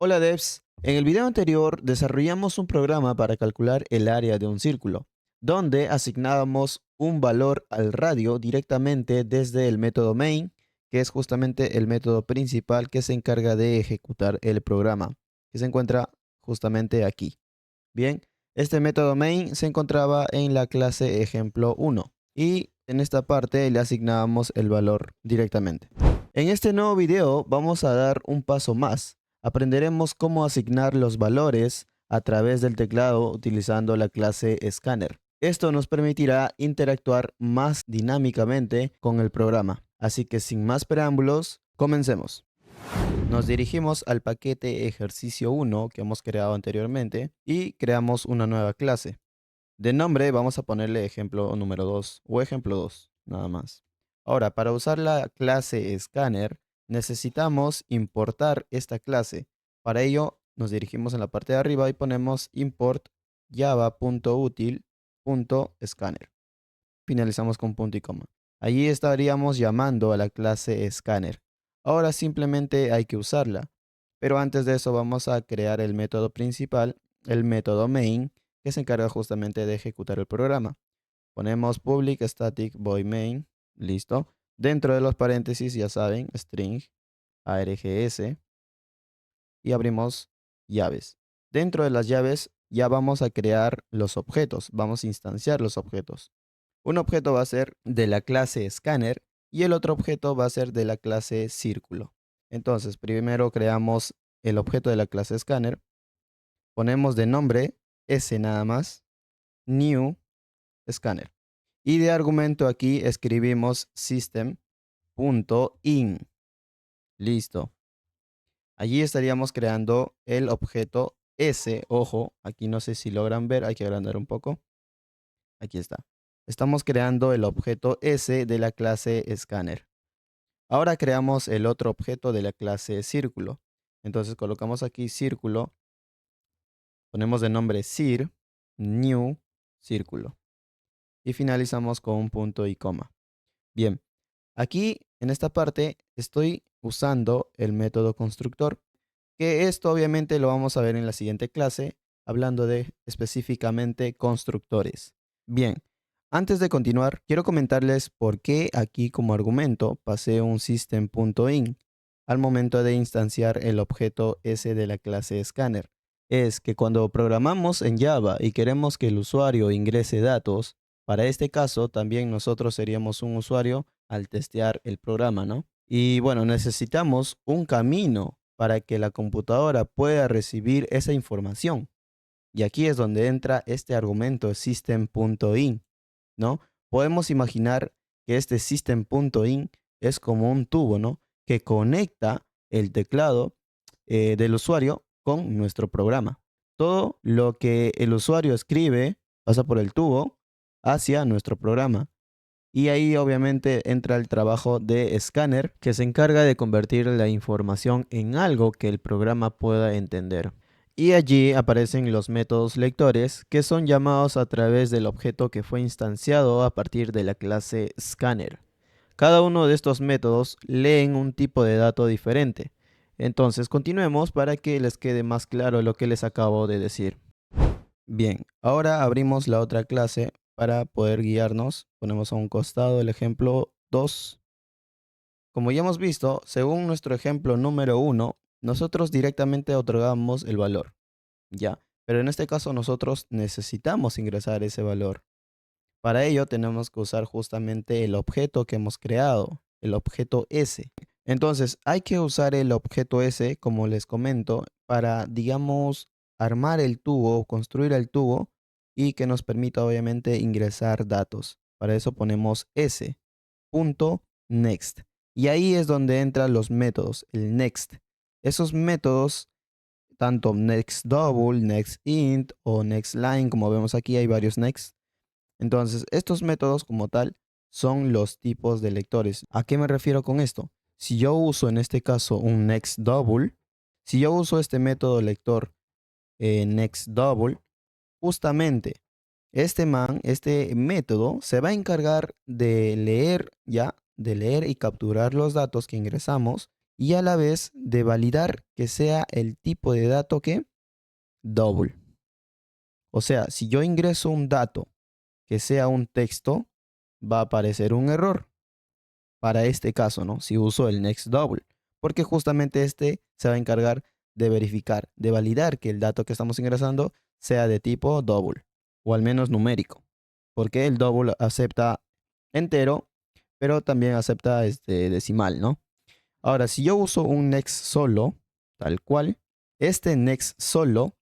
Hola devs, en el video anterior desarrollamos un programa para calcular el área de un círculo, donde asignábamos un valor al radio directamente desde el método main, que es justamente el método principal que se encarga de ejecutar el programa, que se encuentra justamente aquí. Bien, este método main se encontraba en la clase ejemplo 1 y en esta parte le asignábamos el valor directamente. En este nuevo video vamos a dar un paso más. Aprenderemos cómo asignar los valores a través del teclado utilizando la clase Scanner. Esto nos permitirá interactuar más dinámicamente con el programa. Así que sin más preámbulos, comencemos. Nos dirigimos al paquete ejercicio 1 que hemos creado anteriormente y creamos una nueva clase. De nombre vamos a ponerle ejemplo número 2 o ejemplo 2, nada más. Ahora, para usar la clase Scanner, necesitamos importar esta clase. Para ello, nos dirigimos en la parte de arriba y ponemos import java.util.scanner. Finalizamos con punto y coma. Allí estaríamos llamando a la clase Scanner. Ahora simplemente hay que usarla. Pero antes de eso vamos a crear el método principal, el método main, que se encarga justamente de ejecutar el programa. Ponemos public static void main, listo. Dentro de los paréntesis, ya saben, string, args, y abrimos llaves. Dentro de las llaves ya vamos a crear los objetos, vamos a instanciar los objetos. Un objeto va a ser de la clase Scanner y el otro objeto va a ser de la clase Círculo. Entonces, primero creamos el objeto de la clase Scanner, ponemos de nombre S nada más, New Scanner. Y de argumento aquí escribimos system.in. Listo. Allí estaríamos creando el objeto S. Ojo, aquí no sé si logran ver, hay que agrandar un poco. Aquí está. Estamos creando el objeto S de la clase Scanner. Ahora creamos el otro objeto de la clase Círculo. Entonces colocamos aquí Círculo, ponemos de nombre Cir, New, Círculo. Y finalizamos con un punto y coma. Bien, aquí en esta parte estoy usando el método constructor, que esto obviamente lo vamos a ver en la siguiente clase, hablando de específicamente constructores. Bien, antes de continuar, quiero comentarles por qué aquí como argumento pasé un system.in al momento de instanciar el objeto S de la clase Scanner. Es que cuando programamos en Java y queremos que el usuario ingrese datos, para este caso también nosotros seríamos un usuario al testear el programa, ¿no? Y bueno, necesitamos un camino para que la computadora pueda recibir esa información. Y aquí es donde entra este argumento system.in, ¿no? Podemos imaginar que este system.in es como un tubo, ¿no? Que conecta el teclado del usuario con nuestro programa. Todo lo que el usuario escribe pasa por el tubo hacia nuestro programa. Y ahí obviamente entra el trabajo de Scanner, que se encarga de convertir la información en algo que el programa pueda entender. Y allí aparecen los métodos lectores, que son llamados a través del objeto que fue instanciado a partir de la clase Scanner. Cada uno de estos métodos leen un tipo de dato diferente. Entonces continuemos para que les quede más claro lo que les acabo de decir. Bien, ahora abrimos la otra clase para poder guiarnos. Ponemos a un costado el ejemplo 2. Como ya hemos visto, según nuestro ejemplo número 1, nosotros directamente otorgamos el valor, ¿ya? Pero en este caso nosotros necesitamos ingresar ese valor. Para ello tenemos que usar justamente el objeto que hemos creado, el objeto S. Entonces hay que usar el objeto S, como les comento, para, digamos, armar el tubo, construir el tubo y que nos permita obviamente ingresar datos. Para eso ponemos S.next. Y ahí es donde entran los métodos, el next. Esos métodos, tanto next double, next int o next line, como vemos aquí hay varios next. Entonces, estos métodos como tal son los tipos de lectores. ¿A qué me refiero con esto? Si yo uso en este caso un next double, si yo uso este método lector next double, justamente este método se va a encargar de leer ya, de leer y capturar los datos que ingresamos y a la vez de validar que sea el tipo de dato que double. O sea, si yo ingreso un dato que sea un texto, va a aparecer un error para este caso, ¿no? Si uso el next double, porque justamente este se va a encargar de verificar, de validar que el dato que estamos ingresando sea de tipo double, o al menos numérico, porque el double acepta entero, pero también acepta decimal, ¿no? Ahora, si yo uso un next solo, tal cual, este next solo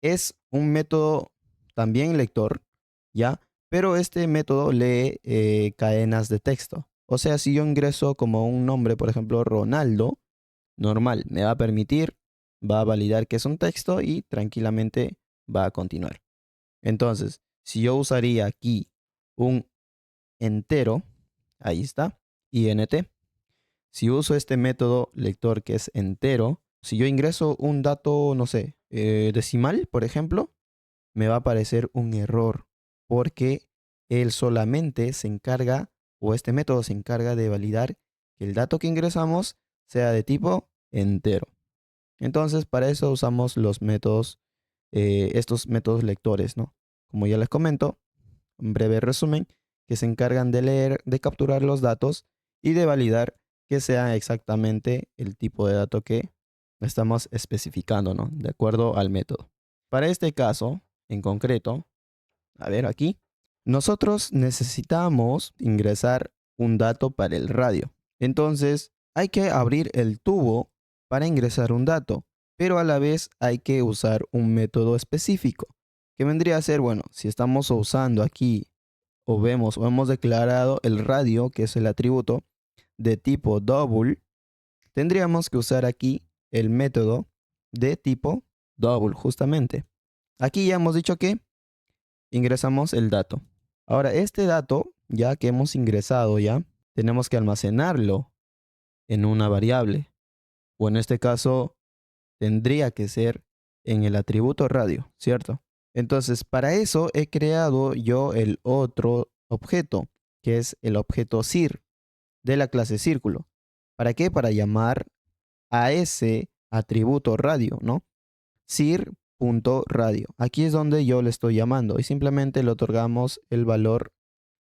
es un método también lector, ¿ya? Pero este método lee cadenas de texto. O sea, si yo ingreso como un nombre, por ejemplo, Ronaldo, normal, me va a permitir, va a validar que es un texto y tranquilamente va a continuar. Entonces, si yo usaría aquí un entero, ahí está, int. Si uso este método lector que es entero, si yo ingreso un dato, no sé, decimal, por ejemplo, me va a aparecer un error porque él solamente se encarga, o este método se encarga de validar que el dato que ingresamos sea de tipo entero. Entonces, para eso usamos los métodos, estos métodos lectores, ¿no? Como ya les comento, un breve resumen, que se encargan de leer, de capturar los datos y de validar que sea exactamente el tipo de dato que estamos especificando, ¿no? De acuerdo al método. Para este caso, en concreto, a ver aquí, nosotros necesitamos ingresar un dato para el radio. Entonces, hay que abrir el tubo para ingresar un dato, pero a la vez hay que usar un método específico, que vendría a ser, bueno, si estamos usando aquí o vemos o hemos declarado el radio, que es el atributo de tipo double, tendríamos que usar aquí el método de tipo double, justamente. Aquí ya hemos dicho que ingresamos el dato. Ahora, este dato, ya que hemos ingresado ya, tenemos que almacenarlo en una variable. O en este caso, tendría que ser en el atributo radio, ¿cierto? Entonces, para eso he creado yo el otro objeto, que es el objeto sir de la clase círculo. ¿Para qué? Para llamar a ese atributo radio, ¿no? Sir.radio. Aquí es donde yo le estoy llamando y simplemente le otorgamos el valor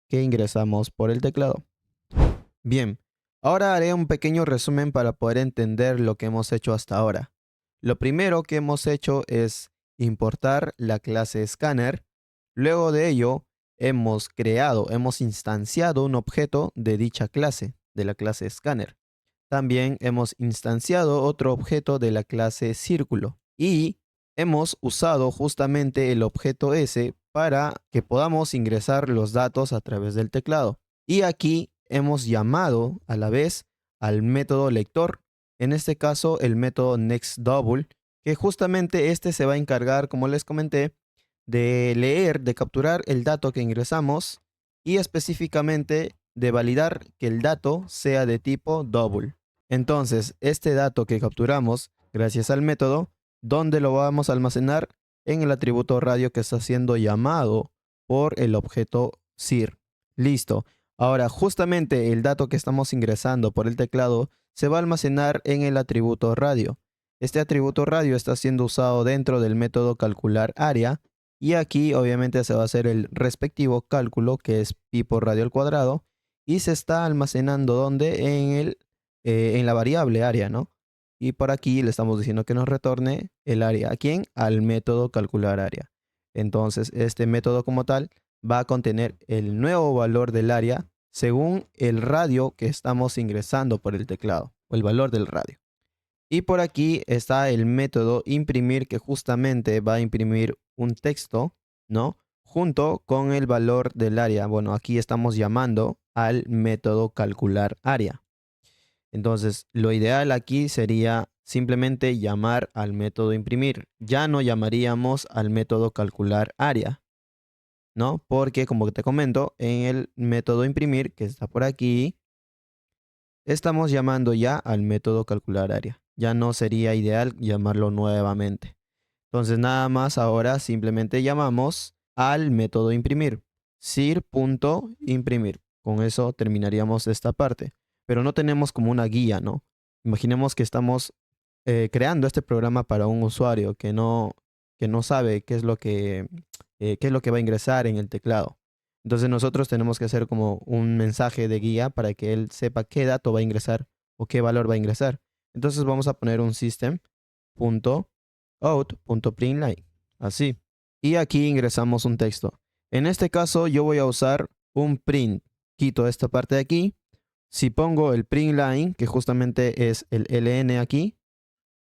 que ingresamos por el teclado. Bien, ahora haré un pequeño resumen para poder entender lo que hemos hecho hasta ahora. Lo primero que hemos hecho es importar la clase scanner. Luego de ello, hemos instanciado un objeto de dicha clase, de la clase scanner. También hemos instanciado otro objeto de la clase círculo y hemos usado justamente el objeto S para que podamos ingresar los datos a través del teclado. Y aquí hemos llamado a la vez al método lector, en este caso el método nextDouble, que justamente este se va a encargar, como les comenté, de leer, de capturar el dato que ingresamos y específicamente de validar que el dato sea de tipo double. Entonces, este dato que capturamos, gracias al método, ¿dónde lo vamos a almacenar? En el atributo radio que está siendo llamado por el objeto sir. Listo. Ahora, justamente el dato que estamos ingresando por el teclado se va a almacenar en el atributo radio. Este atributo radio está siendo usado dentro del método calcular área y aquí obviamente se va a hacer el respectivo cálculo que es pi por radio al cuadrado y se está almacenando ¿dónde? En la variable área, ¿no? Y por aquí le estamos diciendo que nos retorne el área. ¿A quién? Al método calcular área. Entonces, este método como tal va a contener el nuevo valor del área según el radio que estamos ingresando por el teclado, o el valor del radio. Y por aquí está el método imprimir que justamente va a imprimir un texto, ¿no? Junto con el valor del área. Bueno, aquí estamos llamando al método calcular área. Entonces, lo ideal aquí sería simplemente llamar al método imprimir. Ya no llamaríamos al método calcular área, ¿no? Porque, como te comento, en el método imprimir, que está por aquí, estamos llamando ya al método calcular área. Ya no sería ideal llamarlo nuevamente. Entonces, nada más ahora simplemente llamamos al método imprimir. Sir.imprimir. Con eso terminaríamos esta parte. Pero no tenemos como una guía, ¿no? Imaginemos que estamos creando este programa para un usuario que no sabe qué es lo que va a ingresar en el teclado. Entonces nosotros tenemos que hacer como un mensaje de guía para que él sepa qué dato va a ingresar o qué valor va a ingresar. Entonces vamos a poner un system.out.println, así. Y aquí ingresamos un texto. En este caso yo voy a usar un print. Quito esta parte de aquí. Si pongo el println, que justamente es el ln aquí,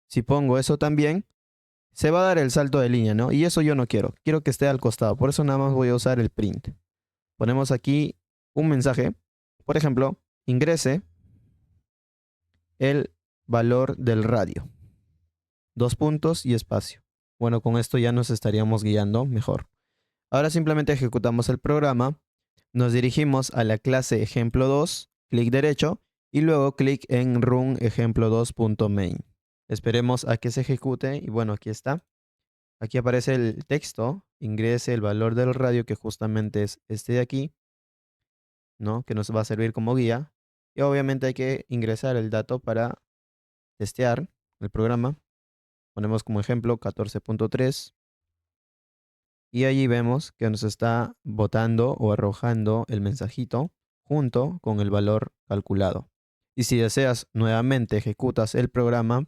si pongo eso también, se va a dar el salto de línea, ¿no? Y eso yo no quiero. Quiero que esté al costado. Por eso nada más voy a usar el print. Ponemos aquí un mensaje. Por ejemplo, ingrese el valor del radio. 2 puntos y espacio. Bueno, con esto ya nos estaríamos guiando mejor. Ahora simplemente ejecutamos el programa. Nos dirigimos a la clase ejemplo2, clic derecho y luego clic en run ejemplo2.main. Esperemos a que se ejecute y bueno, aquí está. Aquí aparece el texto, ingrese el valor del radio que justamente es este de aquí, ¿no? Que nos va a servir como guía. Y obviamente hay que ingresar el dato para testear el programa. Ponemos como ejemplo 14.3 y allí vemos que nos está botando o arrojando el mensajito junto con el valor calculado. Y si deseas nuevamente ejecutas el programa.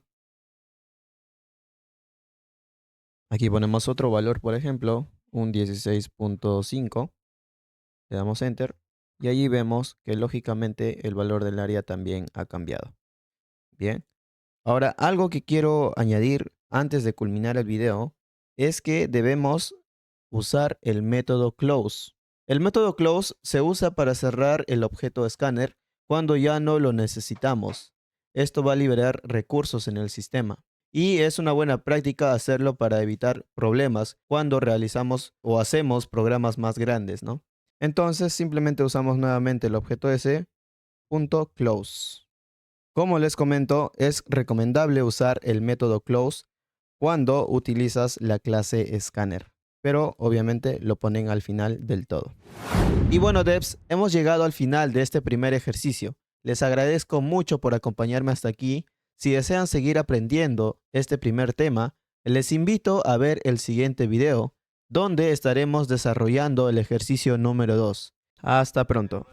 Aquí ponemos otro valor, por ejemplo, un 16.5. Le damos Enter y allí vemos que lógicamente el valor del área también ha cambiado. Bien. Ahora, algo que quiero añadir antes de culminar el video es que debemos usar el método close. El método close se usa para cerrar el objeto escáner cuando ya no lo necesitamos. Esto va a liberar recursos en el sistema. Y es una buena práctica hacerlo para evitar problemas cuando realizamos o hacemos programas más grandes, ¿no? Entonces simplemente usamos nuevamente el objeto s.close. Como les comento, es recomendable usar el método close cuando utilizas la clase scanner, pero obviamente lo ponen al final del todo. Y bueno, devs, hemos llegado al final de este primer ejercicio. Les agradezco mucho por acompañarme hasta aquí. Si desean seguir aprendiendo este primer tema, les invito a ver el siguiente video, donde estaremos desarrollando el ejercicio número 2. Hasta pronto.